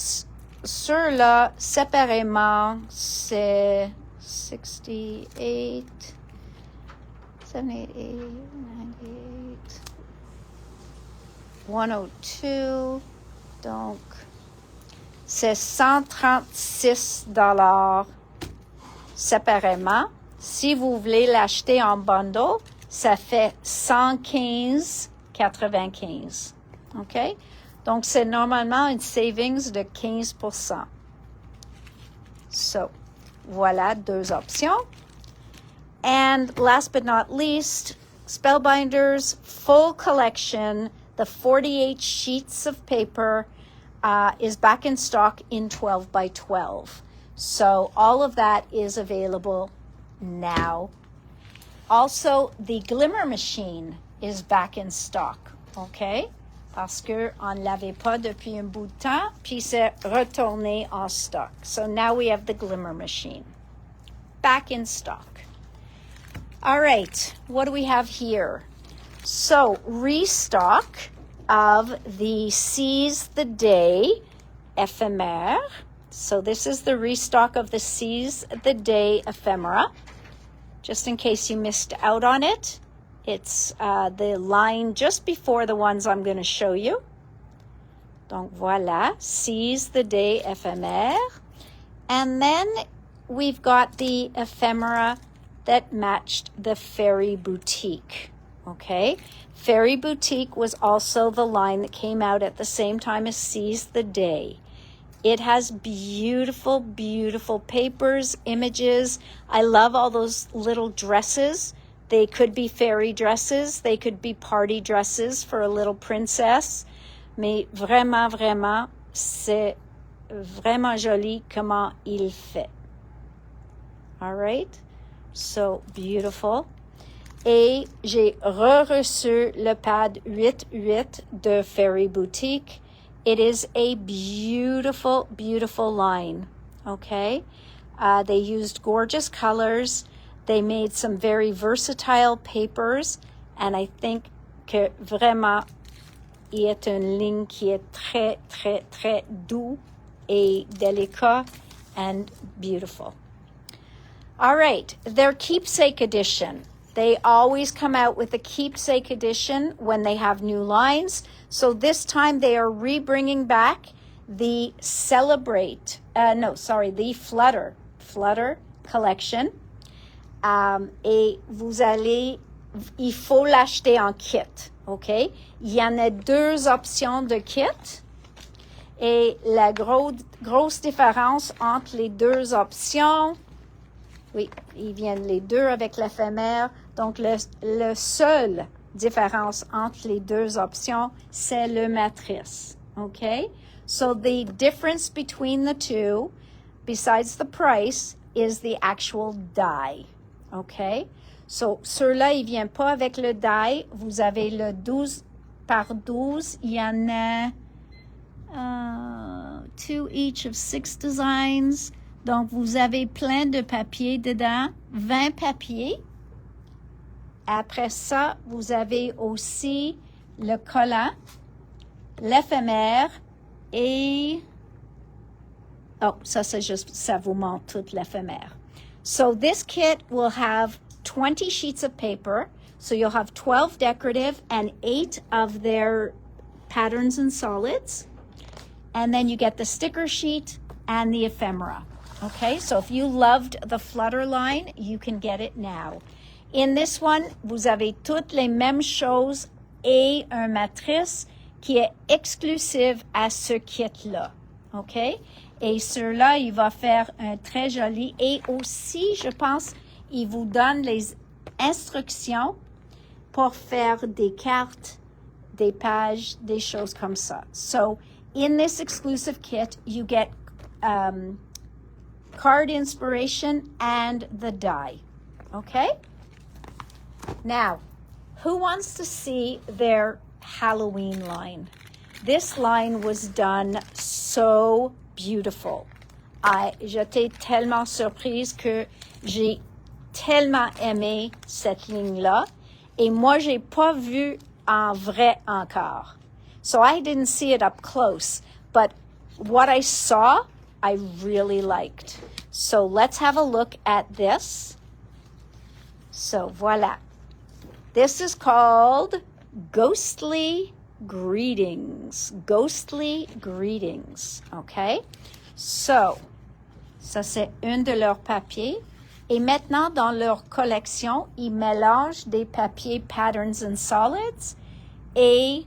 ceux-là, séparément, c'est 68, 78, 98, 102. Donc, c'est 136 $ séparément. Si vous voulez l'acheter en bundle, ça fait 115,95. OK? Donc, c'est normalement une savings de 15%. So, voilà 2 options. And last but not least, Spellbinders full collection, the 48 sheets of paper is back in stock in 12 by 12. So all of that is available now. Also, the Glimmer Machine is back in stock, okay? Parce qu'on ne l'avait pas depuis un bout de temps, puis c'est retourné en stock. So now we have the Glimmer Machine back in stock. All right, what do we have here? So, restock of the Seize the Day ephemera. So this is the restock of the Seize the Day ephemera. Just in case you missed out on it, it's the line just before the ones I'm going to show you. Donc voilà, Seize the Day ephemera. And then we've got the ephemera that matched the Fairy Boutique. Okay, Fairy Boutique was also the line that came out at the same time as Seize the Day. It has beautiful, beautiful papers, images. I love all those little dresses. They could be fairy dresses. They could be party dresses for a little princess. Mais vraiment, vraiment, c'est vraiment joli comment il fait. All right? So beautiful. Et j'ai reçu le pad 8-8 de Fairy Boutique. It is a beautiful, beautiful line, okay? They used gorgeous colors. They made some very versatile papers. And I think que vraiment, il y a une ligne qui est très, très, très doux et délicat and beautiful. All right, their keepsake edition. They always come out with a keepsake edition when they have new lines. So this time they are rebringing back the the Flutter collection. Et il faut l'acheter en kit, OK? Il y en a 2 options de kit. Et la grosse différence entre les 2 options, oui, ils viennent les 2 avec l'éphémère. Donc, le seul différence entre les 2 options, c'est le matrice. Okay? So, the difference between the two, besides the price, is the actual die. Okay? So, ceux-là, ils ne viennent pas avec le die. Vous avez le 12 par 12. Il y en a 2 each of 6 designs. Donc, vous avez plein de papiers dedans, 20 papiers. Après ça, vous avez aussi le collant, l'éphémère et... Oh, ça c'est juste, ça vous montre toute l'éphémère. So this kit will have 20 sheets of paper. So you'll have 12 decorative and 8 of their patterns and solids. And then you get the sticker sheet and the ephemera. Okay, so if you loved the Flutter line, you can get it now. In this one, vous avez toutes les mêmes choses et un matrice qui est exclusive à ce kit-là. OK? Et celui-là, il va faire un très joli. Et aussi, je pense, il vous donne les instructions pour faire des cartes, des pages, des choses comme ça. So, in this exclusive kit, you get card inspiration and the die. Okay? Now, who wants to see their Halloween line? This line was done so beautiful. J'étais tellement surprise que j'ai tellement aimé cette ligne-là. Et moi, j'ai pas vu en vrai encore. So I didn't see it up close. But what I saw, I really liked. So let's have a look at this. So voilà. This is called Ghostly Greetings. Ghostly Greetings. Okay? So, ça c'est un de leurs papiers. Et maintenant, dans leur collection, ils mélangent des papiers Patterns and Solids et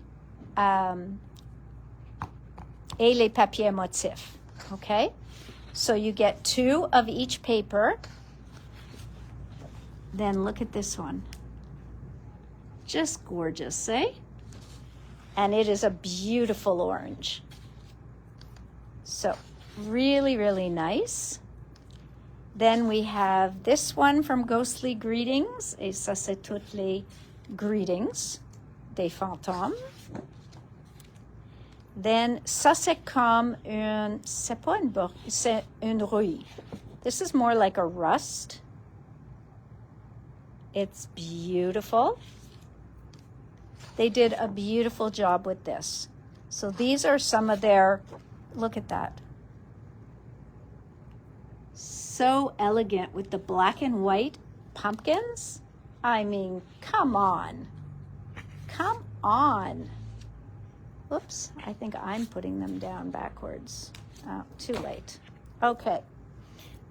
les papiers motifs. Okay? So you get 2 of each paper. Then look at this one. Just gorgeous, eh? And it is a beautiful orange. So, really, really nice. Then we have this one from Ghostly Greetings. Et ça, c'est toutes les greetings des fantômes. Then, ça, c'est comme c'est pas une borne, c'est une rouille. This is more like a rust. It's beautiful. They did a beautiful job with this. So these are some of their, look at that. So elegant with the black and white pumpkins. I mean, come on. Come on. Oops, I think I'm putting them down backwards. Oh, too late. Okay.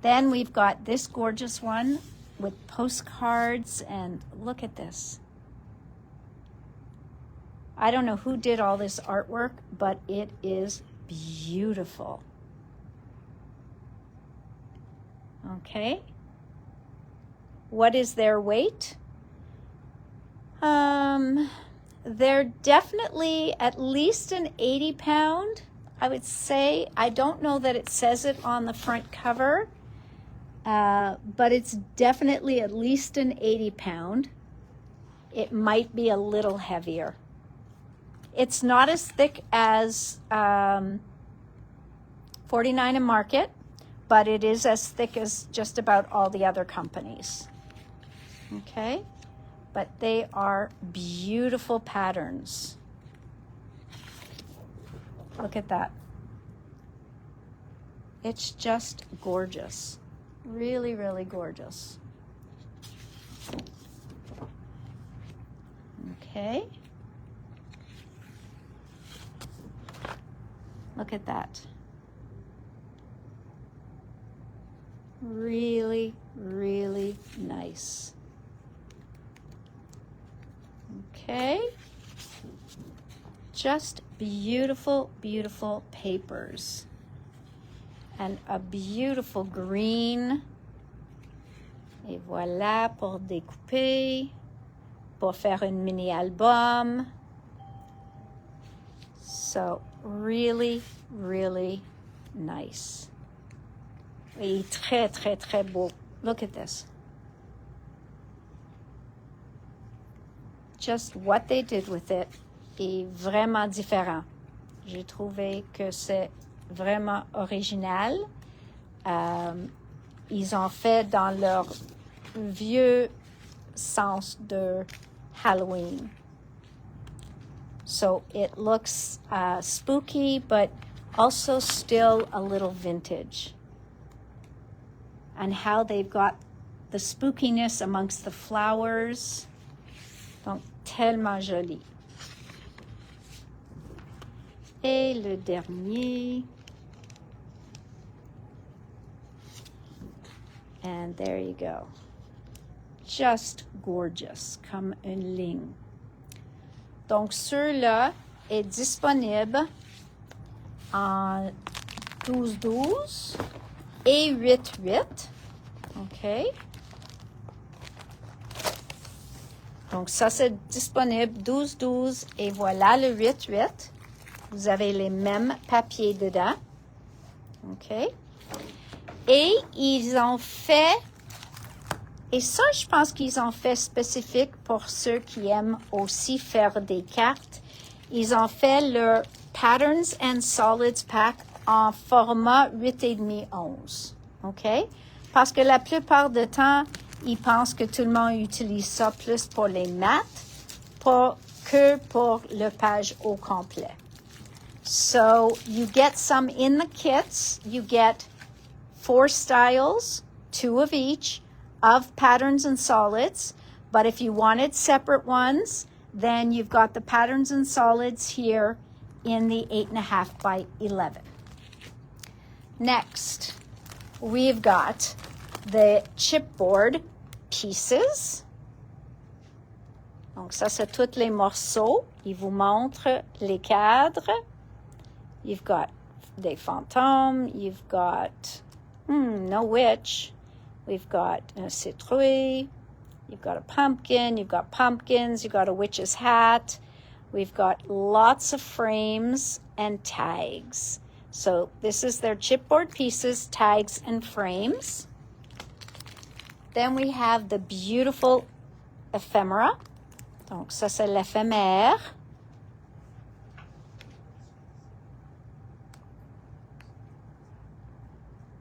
Then we've got this gorgeous one with postcards, and look at this. I don't know who did all this artwork, but it is beautiful. Okay. What is their weight? They're definitely at least an 80-pound, I would say. I don't know that it says it on the front cover, but it's definitely at least an 80-pound. It might be a little heavier. It's not as thick as 49 and Market, but it is as thick as just about all the other companies. Okay, but they are beautiful patterns. Look at that. It's just gorgeous. Really, really gorgeous. Okay. Look at that. Really, really nice. Okay. Just beautiful, beautiful papers. And a beautiful green. Et voilà pour découper, pour faire un mini album. So really, really nice. Et très, très, très beau. Look at this. Just what they did with it est vraiment différent. J'ai trouvé que c'est vraiment original. Ils ont fait dans leur vieux sens de Halloween. So it looks spooky, but also still a little vintage. And how they've got the spookiness amongst the flowers. Donc, tellement joli. Et le dernier. And there you go. Just gorgeous, comme une ligne. Donc, ceux-là est disponible en 12-12 et 8-8. OK. Donc, ça, c'est disponible 12-12 et voilà le 8-8. Vous avez les mêmes papiers dedans. OK. Et ils ont fait, et ça, je pense qu'ils ont fait spécifique pour ceux qui aiment aussi faire des cartes. Ils ont fait leur Patterns and Solids Pack en format 8,5-11. OK? Parce que la plupart du temps, ils pensent que tout le monde utilise ça plus pour les maths que pour le page au complet. So, you get some in the kits. You get 4 styles, 2 of each, of patterns and solids. But if you wanted separate ones, then you've got the patterns and solids here in the 8.5 by 11. Next, we've got the chipboard pieces. Donc ça, c'est tous les morceaux. Il vous montre les cadres. You've got des fantômes. You've got no witch. We've got a citrouille. You've got a pumpkin. You've got pumpkins. You've got a witch's hat. We've got lots of frames and tags. So this is their chipboard pieces, tags, and frames. Then we have the beautiful ephemera. Donc ça, c'est l'éphémère.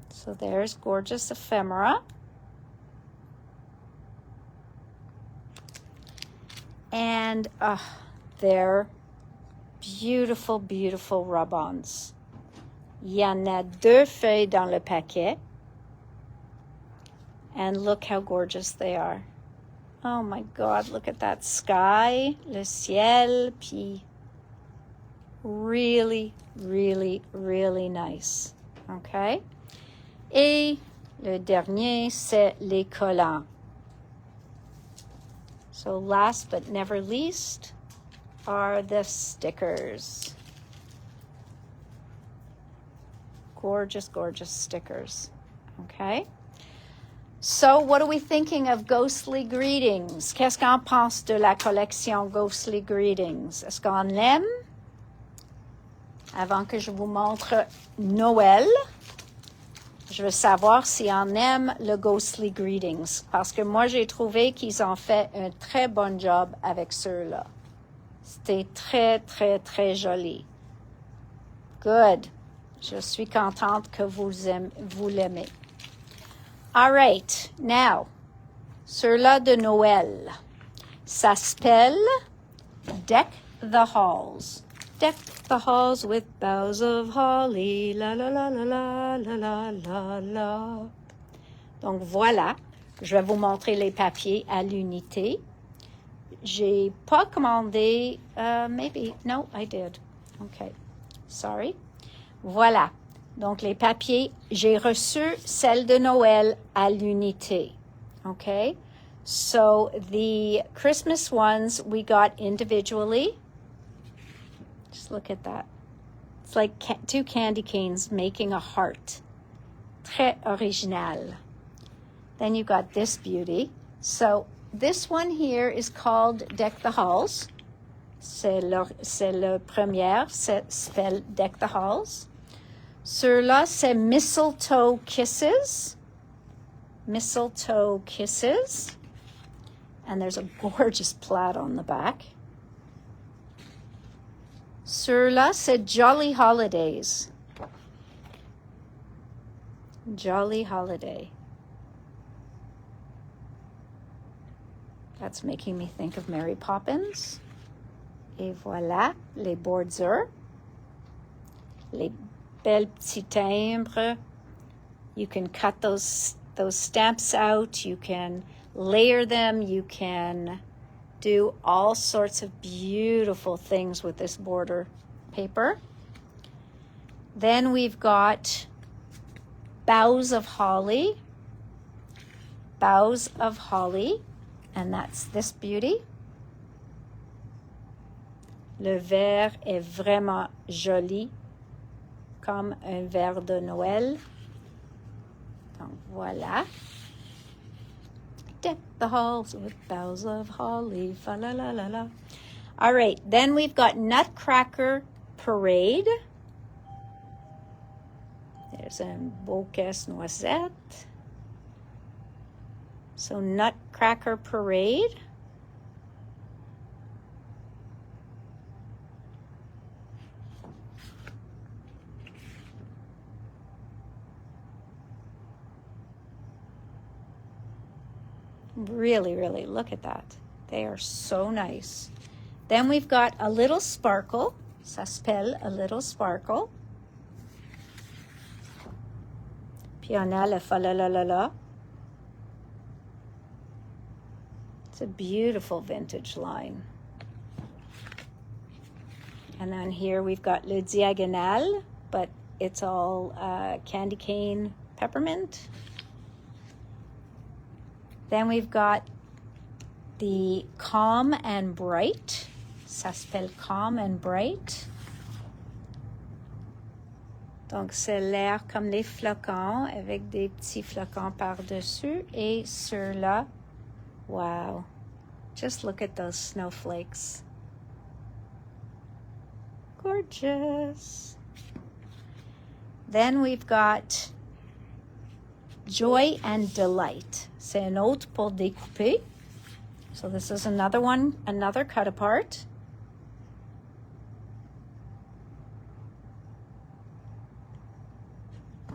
So there's gorgeous ephemera. And they're beautiful, beautiful rub-ons. Il y en a 2 feuilles dans le paquet. And look how gorgeous they are. Oh my God, look at that sky, le ciel, puis really, really, really nice. Okay? Et le dernier, c'est les collants. So last but never least are the stickers. Gorgeous, gorgeous stickers. Okay? So, what are we thinking of Ghostly Greetings? Qu'est-ce qu'on pense de la collection Ghostly Greetings? Est-ce qu'on l'aime? Avant que je vous montre Noël, je veux savoir si on aime le Ghostly Greetings. Parce que moi, j'ai trouvé qu'ils ont fait un très bon job avec ceux-là. C'était très, très, très joli. Good. Je suis contente que vous l'aimez. All right. Now, ceux-là de Noël. Ça s'appelle Deck the Halls. Deck the halls with boughs of holly. La la la la la la la la la. Donc voilà. Je vais vous montrer les papiers à l'unité. J'ai pas commandé. Maybe. No, I did. Okay. Sorry. Voilà. Donc, les papiers, j'ai reçu celle de Noël à l'unité. Okay? So, the Christmas ones we got individually. Just look at that. It's like two candy canes making a heart. Très original. Then you got this beauty. So, this one here is called Deck the Halls. C'est le premier, ça s'appelle Deck the Halls. Ceux-là, c'est Mistletoe Kisses. Mistletoe Kisses. And there's a gorgeous plaid on the back. Ceux-là, c'est Jolly Holidays. Jolly Holiday. That's making me think of Mary Poppins. Et voilà, les bordures. Les belles petits timbres. You can cut those stamps out. You can layer them. You can do all sorts of beautiful things with this border paper. Then we've got boughs of holly. Boughs of holly. And that's this beauty. Le verre est vraiment joli, comme un verre de Noël. Donc voilà. Deck the halls with boughs of holly. Fa la la la la. All right, then we've got Nutcracker Parade. There's a beau casse-noisette. So Nutcracker Parade. Really, really, look at that. They are so nice. Then we've got a little sparkle. Ça s'appelle a little sparkle. Puis on a le fa la la la la. It's a beautiful vintage line. And then here we've got Le Diagonal, but it's all candy cane peppermint. Then we've got the Calm and Bright. Ça s'appelle Calm and Bright. Donc, c'est l'air comme les flocons avec des petits flocons par-dessus. Et ceux-là, wow. Just look at those snowflakes. Gorgeous. Then we've got Joy and Delight. C'est un autre pour découper. So this is another one, another cut apart.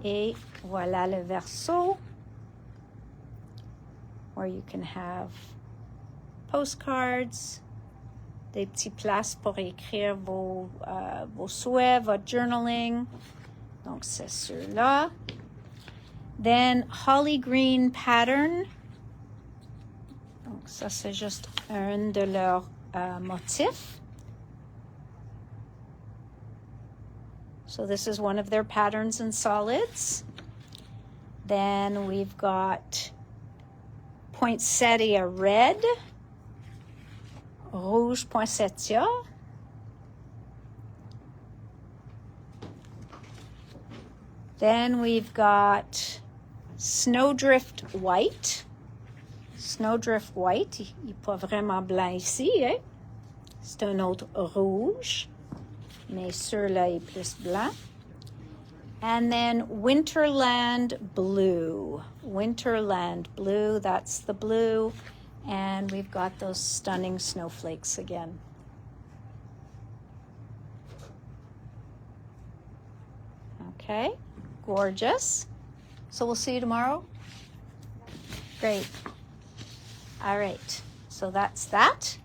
Et voilà le verso, where you can have postcards, des petites places pour écrire vos souhaits, votre journaling. Donc c'est ceux-là. Then Holly Green Pattern. Donc ça c'est juste un de leurs motifs. So this is one of their patterns in solids. Then we've got Poinsettia Red, Rouge Poinsettia. Then we've got Snowdrift White. Snowdrift White, il n'est pas vraiment blanc ici, hein? C'est un autre rouge, mais celui-là est plus blanc. And then Winterland Blue. Winterland Blue, that's the blue. And we've got those stunning snowflakes again. Okay, gorgeous. So we'll see you tomorrow. Great. All right, so that's that.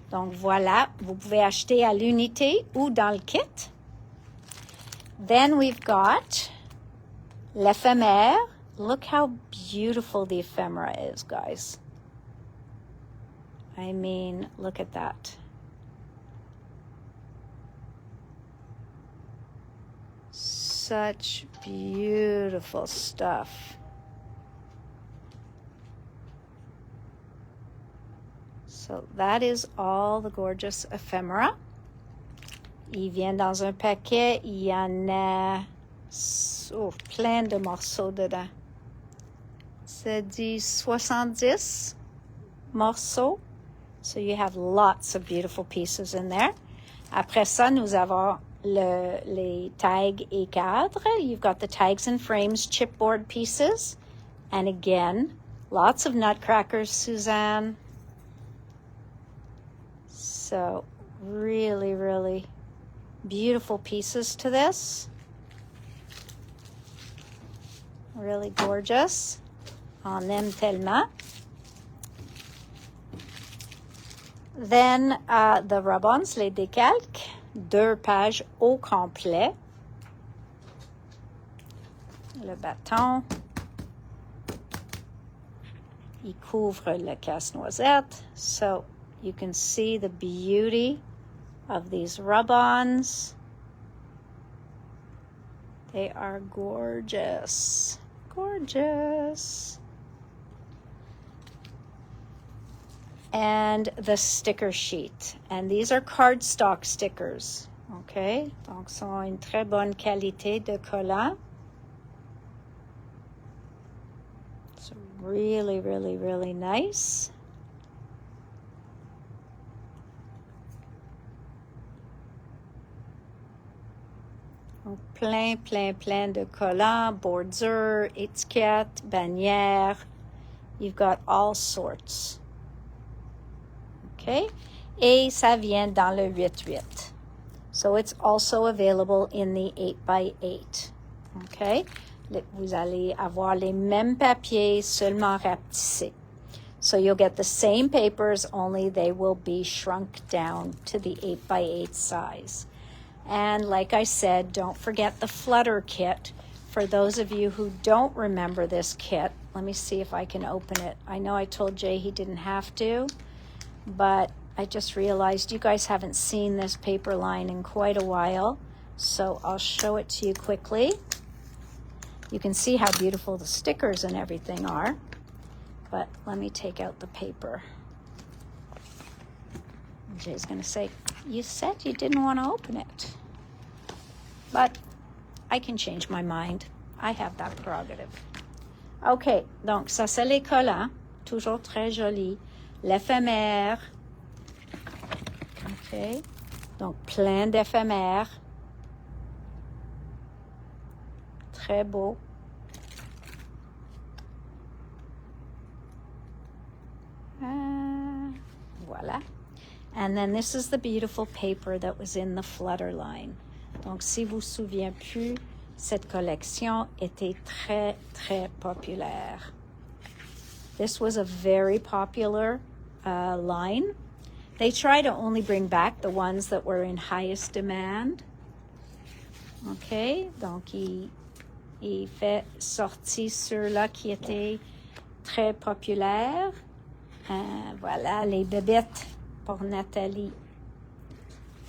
Donc voilà, vous pouvez acheter à l'unité ou dans le kit. Then we've got l'éphémère. Look how beautiful the ephemera is, guys. I mean, look at that. Such beautiful stuff. So that is all the gorgeous ephemera. Il vient dans un paquet. Il y en a plein de morceaux dedans. C'est dit 70 morceaux. So you have lots of beautiful pieces in there. Après ça, nous avons les tags et cadres. You've got the tags and frames chipboard pieces. And again, lots of nutcrackers, Suzanne. So really, really beautiful pieces to this. Really gorgeous. On aime tellement. Then the rub-ons, les décalques, 2 pages au complet. Le bâton. Il couvre le casse-noisette. So you can see the beauty of these rub-ons. They are gorgeous. Gorgeous. And the sticker sheet. And these are cardstock stickers. Okay? Donc, sont une très bonne qualité de collant. It's really, really, really nice. Donc, plein de collants, bordures, étiquettes, bannières. You've got all sorts. Okay? Et ça vient dans le 8x8. So it's also available in the 8x8. Okay? Vous allez avoir les mêmes papiers, seulement rapetissés. So you'll get the same papers, only they will be shrunk down to the 8x8 size. And like I said, don't forget the Flutter kit. For those of you who don't remember this kit, let me see if I can open it. I know I told Jay he didn't have to, but I just realized you guys haven't seen this paper line in quite a while, so I'll show it to you quickly. You can see how beautiful the stickers and everything are, but let me take out the paper. Jay's going to say, you said you didn't want to open it. But I can change my mind. I have that prerogative. OK, donc ça c'est les collants, toujours très jolis. L'éphémère. OK, donc plein d'éphémères. Très beau. Voilà. And then this is the beautiful paper that was in the Flutter line. Donc, si vous vous souvenez plus, cette collection était très, très populaire. This was a very popular line. They try to only bring back the ones that were in highest demand. OK? Donc, il fait sortir ceux-là qui étaient très populaires. Voilà, les bébêtes pour Nathalie.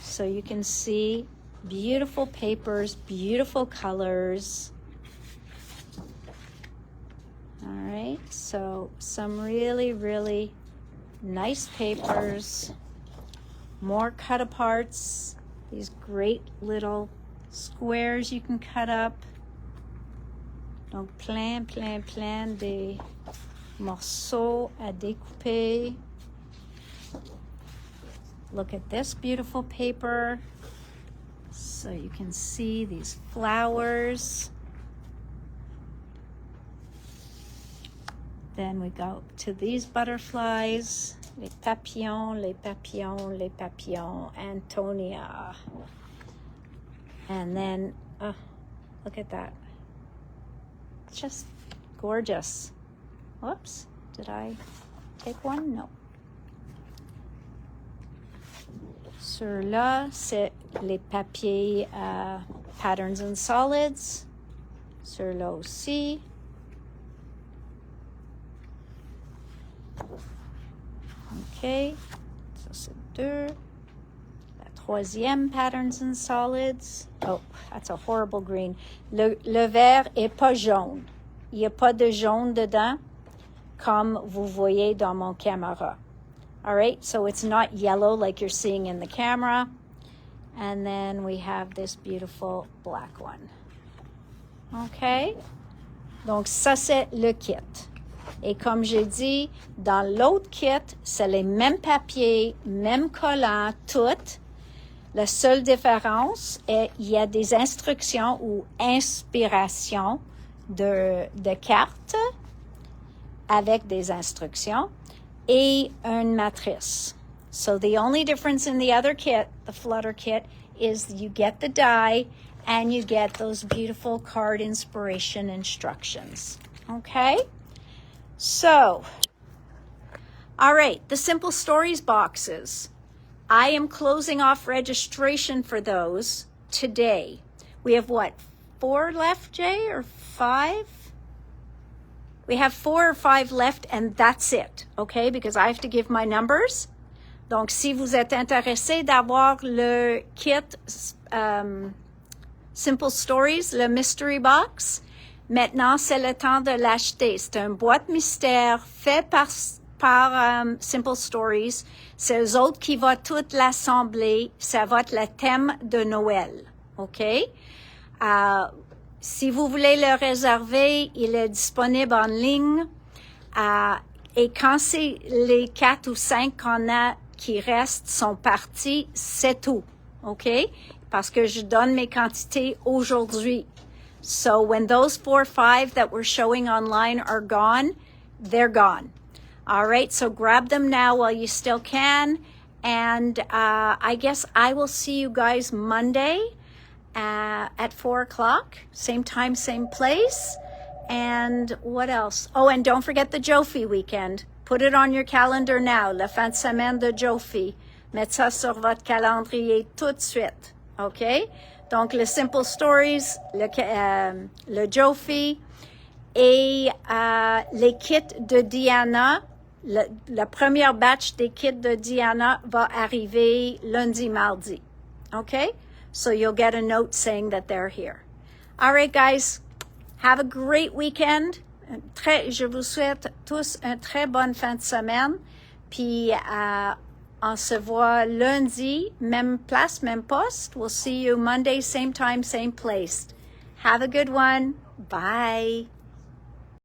So you can see beautiful papers, beautiful colors. All right, so some really, really nice papers. More cut aparts. These great little squares you can cut up. Donc, plein des morceaux à découper. Look at this beautiful paper. So you can see these flowers. Then we go to these butterflies. Les papillons, les papillons, les papillons. Antonia. And then, look at that. It's just gorgeous. Whoops, did I take one? No. Sur-là, c'est les papiers patterns and solids. Sur-là aussi. OK. Ça, c'est 2. La troisième, patterns and solids. Oh, that's a horrible green. Le vert est pas jaune. Il n'y a pas de jaune dedans, comme vous voyez dans mon caméra. All right, so it's not yellow like you're seeing in the camera. And then we have this beautiful black one. OK? Donc, ça, c'est le kit. Et comme j'ai dit, dans l'autre kit, c'est les mêmes papiers, mêmes collants, toutes. La seule différence est qu'il y a des instructions ou inspirations de cartes avec des instructions et une matrice. So the only difference in the other kit, the Flutter kit, is you get the die and you get those beautiful card inspiration instructions. Okay? So, all right, the Simple Stories boxes. I am closing off registration for those today. We have what, 4 left, Jay, or 5? We have 4 or 5 left, and that's it, okay? Because I have to give my numbers. Donc, si vous êtes intéressé d'avoir le kit Simple Stories, le Mystery Box, maintenant, c'est le temps de l'acheter. C'est une boîte mystère fait par Simple Stories. C'est eux autres qui vont tout l'assembler. Ça va être le thème de Noël, OK? Si vous voulez le réserver, il est disponible en ligne. Et quand c'est les 4 ou 5 qu'on a qui restent sont partis, c'est tout, OK? Parce que je donne mes quantités aujourd'hui. So when those 4 or 5 that we're showing online are gone, they're gone. All right, so grab them now while you still can. And I guess I will see you guys Monday at 4 o'clock. Same time, same place. And what else? Oh, and don't forget the Jofi weekend. Put it on your calendar now, la fin de semaine de Jofi. Mettez ça sur votre calendrier tout de suite, OK? Donc, le Simple Stories, le Jofi et les kits de Diana. La première batch des kits de Diana va arriver lundi, mardi. Okay? So you'll get a note saying that they're here. All right, guys. Have a great weekend. Je vous souhaite tous une très bonne fin de semaine. Puis, on se voit lundi, même place, même poste. We'll see you Monday, same time, same place. Have a good one. Bye.